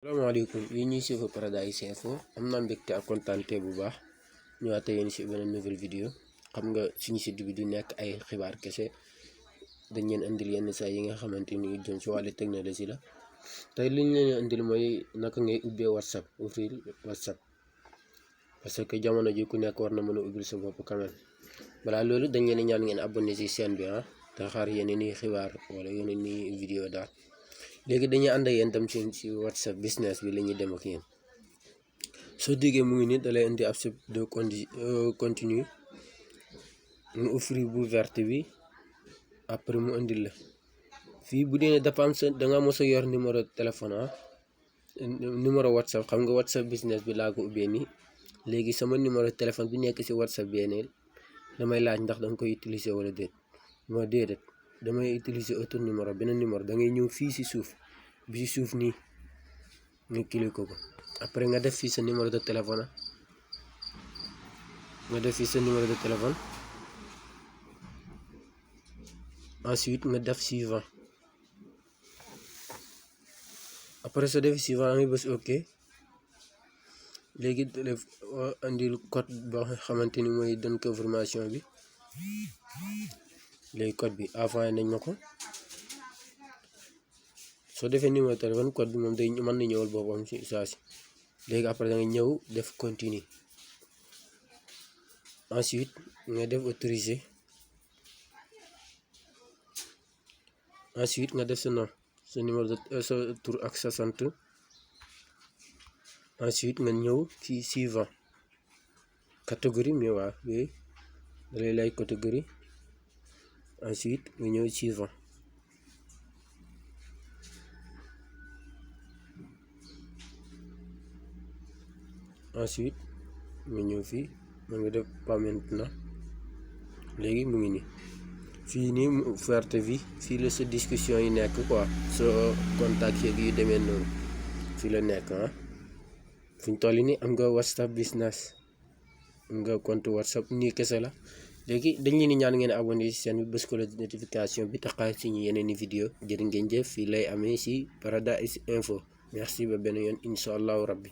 salaamaaleykum yéen ñuy suivre Paradise Info am naa mbégte ak kontaante bu baax ñëwaat yéen ci beneen nouvelle vidéo xam nga suñu site bi du nekk ay xibaar kese dañ leen indil yenn saa yi nga xamante ni jëm ci wàllu technologie la tey li ñu leen indil mooy naka ngay ubbee WhatsApp ouvrir WhatsApp parce que jamono ji ku nekk war na mën a ubbil sa bopp quand même balaa loolu dañ leen ñaan ngeen abonné ci chaîne bi te xaar yeneen i xibaar wala yeneen i vidéo daal. léegi dañuy ànd ak yéen tam ci WhatsApp business bi la ñuy dem ak yéen soo déggee mu ngi nii da lay indi absent de continue mu offrir bu verte bi après mu indil la fii bu dee dafa am sa danga mos a yor numéro téléphone numéro WhatsApp xam nga WhatsApp business bi laa ko ubbee nii léegi sama numéro téléphone bi nekk ci WhatsApp beneen damay laaj ndax danga koy utiliser wala déet moo déedéet damay utiliser autre numéro beneen numéro da ngay ñëw fii ci suuf bi ci suuf nii nga cliquer ko après nga def fii sa numéro de téléphone ensuite nga def suivant après soo def suivant nga bës ok léegi def andil code boo xamante ni mooy donne confirmation bi léegi code bi envoyé nañ ma ko soo defee numéro téléphone code bi moom day mën na ñëwal boppam ci saa si léegi après da nga ñëw def continue ensuite nga def autoriser ensuite nga def sa nom sa numéro de sa tur ak sa sant ensuite nga ñëw ci suivant catégorie mais waa yooyu da lay lay catégorie ensuite nga ñëw suivant ensuite nga ñëw fii ma nga def pas maintenant léegi mu ngi nii fii nii verte bi fii la sa discussion yi nekk quoi soo contact yeeg yu demee noonu fii la nekk fi ñu toll nii am nga WhatsApp business am nga compte WhatsApp nii kese la léegi dañ leen di ñaan ngeen abonné ci seen bi bës ko la notification bi taxaar ci ñu yeneen i vidéo jërë ngeen jëf fii lay amee ci Paradise Info merci ba benn yoon incha allahu rabbi